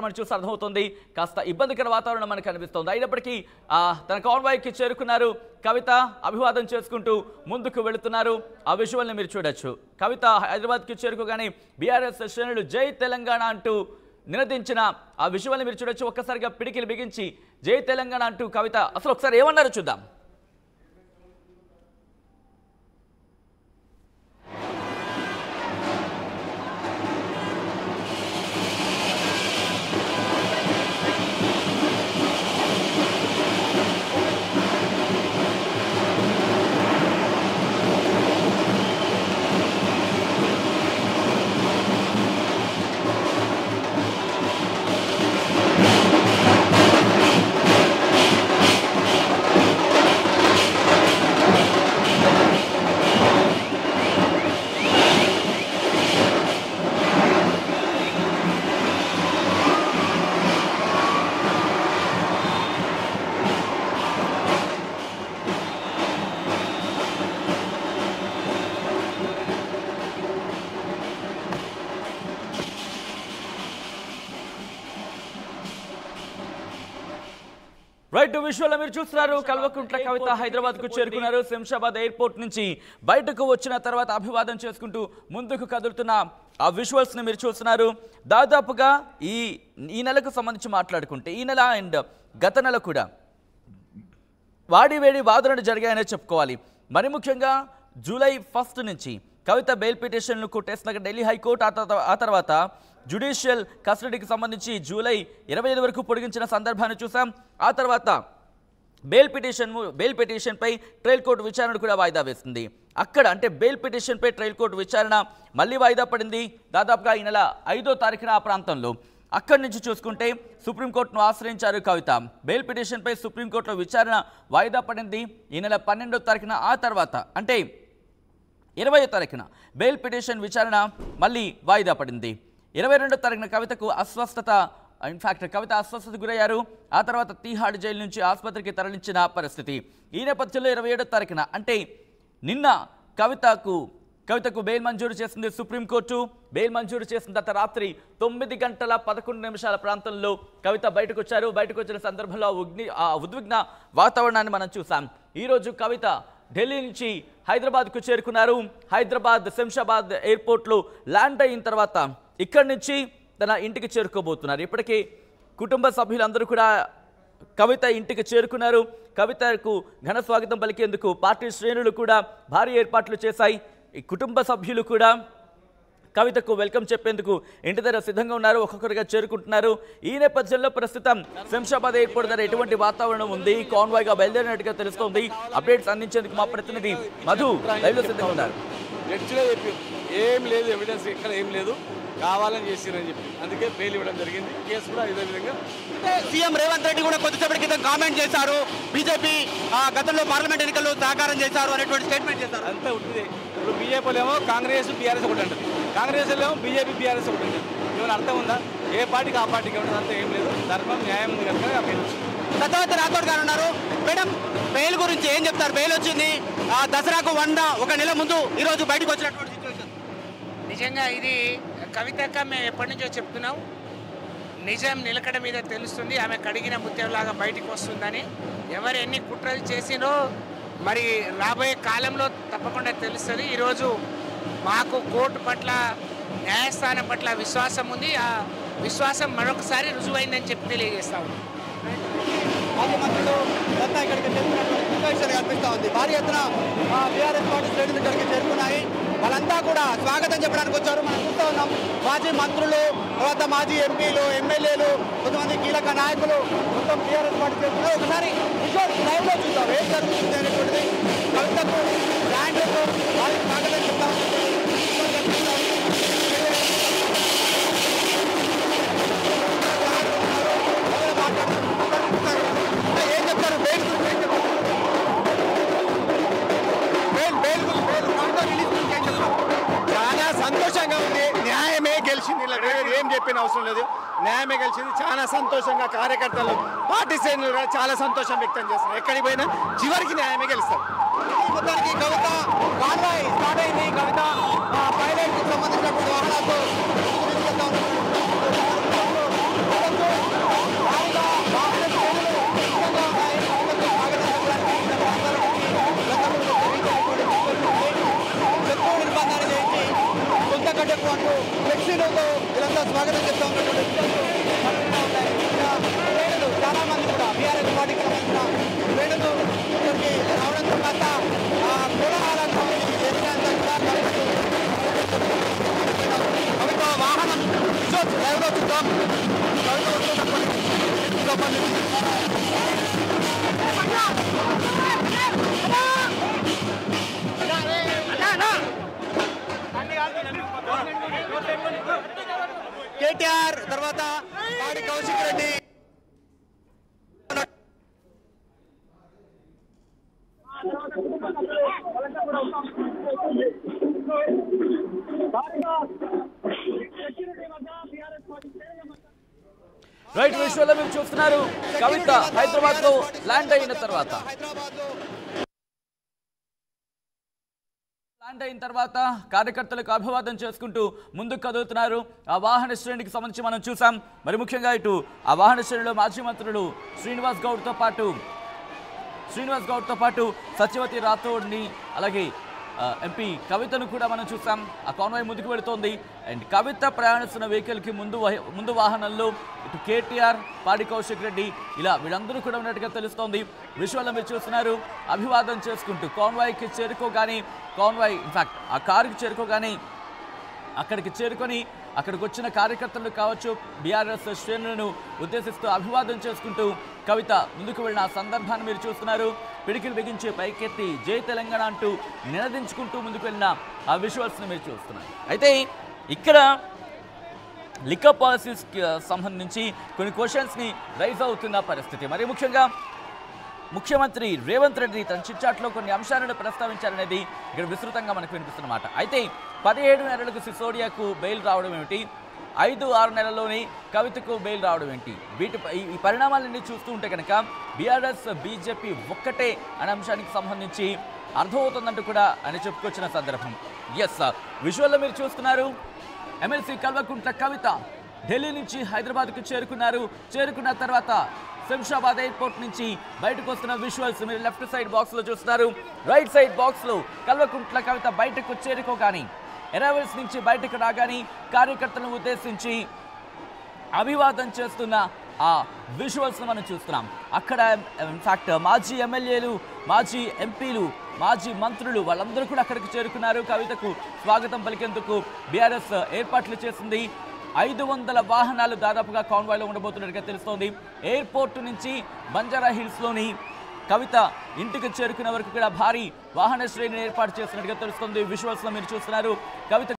మనం చూసి అర్థమవుతుంది కాస్త ఇబ్బందికర వాతావరణం మనకు కనిపిస్తోంది. అయినప్పటికీ తన కాన్వాయ్కి చేరుకున్నారు కవిత. అభివాదం చేసుకుంటూ ముందుకు వెళుతున్నారు. ఆ విజువల్ని మీరు చూడొచ్చు. కవిత హైదరాబాద్కి చేరుకోగానే బీఆర్ఎస్ శ్రేణులు జై తెలంగాణ అంటూ నినదించిన ఆ విజువల్ని మీరు చూడొచ్చు. ఒక్కసారిగా పిడికిలు బిగించి జై తెలంగాణ అంటూ కవిత అసలు ఒకసారి ఏమన్నారో చూద్దాం. రైట్ విజువల్ మీరు చూస్తున్నారు. కల్వకుంట్ల కవిత హైదరాబాద్ కు చేరుకున్నారు. శంషాబాద్ ఎయిర్పోర్ట్ నుంచి బయటకు వచ్చిన తర్వాత అభివాదం చేసుకుంటూ ముందుకు కదులుతున్న ఆ విజువల్స్ ని మీరు చూస్తున్నారు. దాదాపుగా ఈ నెలకు సంబంధించి మాట్లాడుకుంటే ఈ నెల అండ్ గత నెల కూడా వాడివేడి వాదనలు జరిగాయనే చెప్పుకోవాలి. మరి ముఖ్యంగా జూలై 1 నుంచి కవిత బెయిల్ పిటిషన్ను కొట్టేసిన ఢిల్లీ హైకోర్టు, ఆ తర్వాత జ్యుడిషియల్ కస్టడీకి సంబంధించి జూలై 25 వరకు పొడిగించిన సందర్భాన్ని చూసాం. ఆ తర్వాత బెయిల్ పిటిషన్పై ట్రయల్ కోర్టు విచారణ కూడా వాయిదా వేస్తుంది. అక్కడ అంటే బెయిల్ పిటిషన్పై ట్రయల్ కోర్టు విచారణ మళ్ళీ వాయిదా పడింది. దాదాపుగా ఈ నెల 5వ తారీఖున ఆ ప్రాంతంలో అక్కడి నుంచి చూసుకుంటే సుప్రీంకోర్టును ఆశ్రయించారు కవిత. బెయిల్ పిటిషన్పై సుప్రీంకోర్టులో విచారణ వాయిదా పడింది ఈ నెల 12వ తారీఖున. ఆ తర్వాత అంటే 20వ తారీఖున బెయిల్ పిటిషన్ విచారణ మళ్ళీ వాయిదా పడింది. 22వ తారీఖున కవితకు కవిత అస్వస్థతకు గురయ్యారు. ఆ తర్వాత తీహాడ్ జైలు నుంచి ఆసుపత్రికి తరలించిన పరిస్థితి. ఈ నేపథ్యంలో 27వ తారీఖున అంటే నిన్న కవితకు బెయిల్ మంజూరు చేసింది సుప్రీంకోర్టు. బెయిల్ మంజూరు చేసిన తర్వాత రాత్రి 9 గంటల 11 నిమిషాల ప్రాంతంలో కవిత బయటకు వచ్చారు. బయటకు వచ్చిన సందర్భంలో ఉద్విగ్న వాతావరణాన్ని మనం చూసాం. ఈరోజు కవిత ఢిల్లీ నుంచి హైదరాబాద్కు చేరుకున్నారు. హైదరాబాద్ శంషాబాద్ ఎయిర్పోర్ట్లో ల్యాండ్ అయిన తర్వాత ఇక్కడి నుంచి తన ఇంటికి చేరుకోబోతున్నారు. ఇప్పటికీ కుటుంబ సభ్యులందరూ కూడా కవిత ఇంటికి చేరుకున్నారు. కవితకు ఘన స్వాగతం పలికేందుకు పార్టీ శ్రేణులు కూడా భారీ ఏర్పాట్లు చేశాయి. ఈ కుటుంబ సభ్యులు కూడా కవితకు వెల్కమ్ చెప్పేందుకు ఇంటి దగ్గర సిద్ధంగా ఉన్నారు. ఒక్కొక్కరిగా చేరుకుంటున్నారు. ఈ నేపథ్యంలో ప్రస్తుతం శంషాబాద్ ఎయిర్పోర్ట్ దగ్గర ఎటువంటి వాతావరణం ఉంది, కాన్వాయ్గా బయలుదేరినట్టుగా తెలుస్తోంది. అప్డేట్స్ అందించేందుకు మా ప్రతినిధి మధు లైవ్ లో సిద్ధంగా ఉన్నారు. ఏం లేదు, ఎవిడెన్స్ ఇక్కడ ఏం లేదు, కావాలని చేసిరని చెప్పి అందుకే బెయిల్ ఇవ్వడం జరిగింది. కేసు కూడా ఇదే విధంగా అంటే సీఎం రేవంత్ రెడ్డి కూడా కొద్దిసేపటి క్రితం కామెంట్ చేశారు, బీజేపీ గతంలో పార్లమెంట్ ఎన్నికల్లో సహకారం చేశారు అనేటువంటి స్టేట్మెంట్ చేశారు. అంతా ఉంటుంది. ఇప్పుడు బీజేపీలో ఏమో కాంగ్రెస్ బీఆర్ఎస్ ఒకటి అంటుంది, కాంగ్రెస్లో ఏమో బీజేపీ బీఆర్ఎస్ ఒకటి ఉంటుంది. ఏమైనా అర్థం ఉందా? ఏ పార్టీకి ఆ పార్టీకి ఉంటుంది, అంతా ఏం లేదు. ధర్మం న్యాయం ఉంది కనుక ఆ బెయిల్ వచ్చింది. సత్యవతి రాథోడ్ గారు ఉన్నారు. మేడం, బెయిల్ గురించి ఏం చెప్తారు? బెయిల్ వచ్చింది దసరాకు ఒక నెల ముందు ఈరోజు బయటకు వచ్చినటువంటి సిచ్యువేషన్. నిజంగా ఇది కవితక్క మేము ఎప్పటి నుంచో చెప్తున్నాం, నిజం నిలకడ మీద తెలుస్తుంది. ఆమె కడిగిన ముత్యంలాగా బయటికి వస్తుందని. ఎవరు ఎన్ని కుట్రలు చేసినో మరి రాబోయే కాలంలో తప్పకుండా తెలుస్తుంది. ఈరోజు మాకు కోర్టు పట్ల, న్యాయస్థానం పట్ల విశ్వాసం ఉంది. ఆ విశ్వాసం మరొకసారి రుజువైందని చెప్పి తెలియజేస్తా ఉన్నాం. మాజీ మంత్రులు దత్తా ఇక్కడికి చేరుకున్నటువంటి సిచ్యువేషన్ కనిపిస్తూ ఉంది. భారీ ఎత్తున బీఆర్ఎస్ పార్టీ శ్రేణులు ఇక్కడికి చేరుకున్నాయి. వాళ్ళంతా కూడా స్వాగతం చెప్పడానికి వచ్చారు. మనం చూస్తూ ఉన్నాం మాజీ మంత్రులు, తర్వాత మాజీ ఎంపీలు, ఎమ్మెల్యేలు, కొంతమంది కీలక నాయకులు మొత్తం బీఆర్ఎస్ పార్టీ చేరుకున్నారు. ఒకసారి లైవ్ లో చూద్దాం ఏం జరుగుతుంది అనేటువంటిది. కవితకు ల్యాండ్లకు వారికి స్వాగతం చెప్తాం. ఏం చెప్తారు? బెయిల్ గురించి ఏం చెప్తారు? చాలా సంతోషంగా ఉంది. న్యాయమే గెలిచింది. ఇలా ఏం చెప్పిన అవసరం లేదు, న్యాయమే గెలిచింది. చాలా సంతోషంగా కార్యకర్తలు, పార్టీ శ్రేణులు చాలా సంతోషం వ్యక్తం చేస్తున్నారు. ఎక్కడికి పోయినా చివరికి న్యాయమే గెలుస్తారు. మొత్తానికి కవిత కాన్వాయ్ స్టార్ట్ అయింది. కవిత పైలట్ కి సంబంధించినటువంటి వాహనాలతో కేటీఆర్ తర్వాత పాడి కౌశిక్ రెడ్డి రైట్ విజువల్లో మీరు చూస్తున్నారు కవిత హైదరాబాద్ లో ల్యాండ్ అయిన తర్వాత కార్యకర్తలకు అభివాదం చేసుకుంటూ ముందుకు కదులుతున్నారు. ఆ వాహన శ్రేణికి సంబంధించి మనం చూసాం. మరి ముఖ్యంగా ఇటు ఆ వాహన శ్రేణిలో మాజీ మంత్రులు శ్రీనివాస్ గౌడ్తో పాటు సత్యవతి రాథోడ్ని అలాగే ఎంపీ కవితను కూడా మనం చూసాం. ఆ కాన్వాయ్ ముందుకు వెళుతోంది. అండ్ కవిత ప్రయాణిస్తున్న వెహికల్కి ముందు వాహనంలో ఇటు కేటీఆర్, పాడి కౌశిక్ రెడ్డి ఇలా వీళ్ళందరూ కూడా ఉన్నట్టుగా తెలుస్తోంది. విజువల్లో మీరు చూస్తున్నారు. అభివాదం చేసుకుంటూ కాన్వాయ్కి చేరుకోగానే ఇన్ఫాక్ట్ ఆ కారుకి చేరుకోగానే అక్కడికి చేరుకొని అక్కడికి వచ్చిన కార్యకర్తలు కావచ్చు, బీఆర్ఎస్ శ్రేణులను ఉద్దేశిస్తూ అభివాదం చేసుకుంటూ కవిత ముందుకు వెళ్ళిన ఆ సందర్భాన్ని మీరు చూస్తున్నారు. పిడికిలు బిగించి పైకెత్తి జై తెలంగాణ అంటూ నినదించుకుంటూ ముందుకు వెళ్ళిన ఆ విజువల్స్ని మీరు చూస్తున్నారు. అయితే ఇక్కడ లిక్కర్ పాలసీస్కి సంబంధించి కొన్ని క్వశ్చన్స్ని రైజ్ అవుతున్న పరిస్థితి. మరి ముఖ్యంగా ముఖ్యమంత్రి రేవంత్ రెడ్డి తన చిట్చాట్లో కొన్ని అంశాలను ప్రస్తావించారనేది ఇక్కడ విస్తృతంగా మనకు వినిపిస్తున్నమాట. అయితే 17 నెలలకు సిసోడియాకు బెయిల్ రావడం ఏమిటి, 5-6 నెలల్లోనే కవితకు బెయిల్ రావడం ఏంటి, ఈ పరిణామాలన్నీ చూస్తూ ఉంటే కనుక బీఆర్ఎస్ బీజేపీ ఒక్కటే అనే అంశానికి సంబంధించి అర్థమవుతుందంటూ కూడా ఆయన చెప్పుకొచ్చిన సందర్భం. ఎస్, విజువల్లో మీరు చూస్తున్నారు. ఎమ్మెల్సీ కల్వకుంట్ల కవిత ఢిల్లీ నుంచి హైదరాబాద్కు చేరుకున్న తర్వాత శంషాబాద్ ఎయిర్పోర్ట్ నుంచి బయటకు వస్తున్న విజువల్స్ మీరు లెఫ్ట్ సైడ్ బాక్స్లో చూస్తున్నారు. రైట్ సైడ్ బాక్స్లో కల్వకుంట్ల కవిత బయటకు చేరుకోగానే ఎరావెల్స్ నుంచి బయటకు రాగానే కార్యకర్తలను ఉద్దేశించి అభివాదం చేస్తున్న ఆ విజువల్స్ను మనం చూస్తున్నాం. అక్కడ ఇన్ఫాక్ట్ మాజీ ఎమ్మెల్యేలు, మాజీ ఎంపీలు, మాజీ మంత్రులు వాళ్ళందరూ కూడా అక్కడికి చేరుకున్నారు. కవితకు స్వాగతం పలికేందుకు బీఆర్ఎస్ ఏర్పాట్లు చేసింది. 500 వాహనాలు దాదాపుగా కాన్వాయ్లో ఉండబోతున్నట్టుగా తెలుస్తోంది. ఎయిర్పోర్టు నుంచి బంజారా హిల్స్లోని కవిత ఇంటికి చేరుకునే వరకు కూడా భారీ వాహన శ్రేణిని ఏర్పాటు చేస్తున్నట్టుగా తెలుస్తోంది. విజువల్స్లో మీరు చూస్తున్నారు. కవిత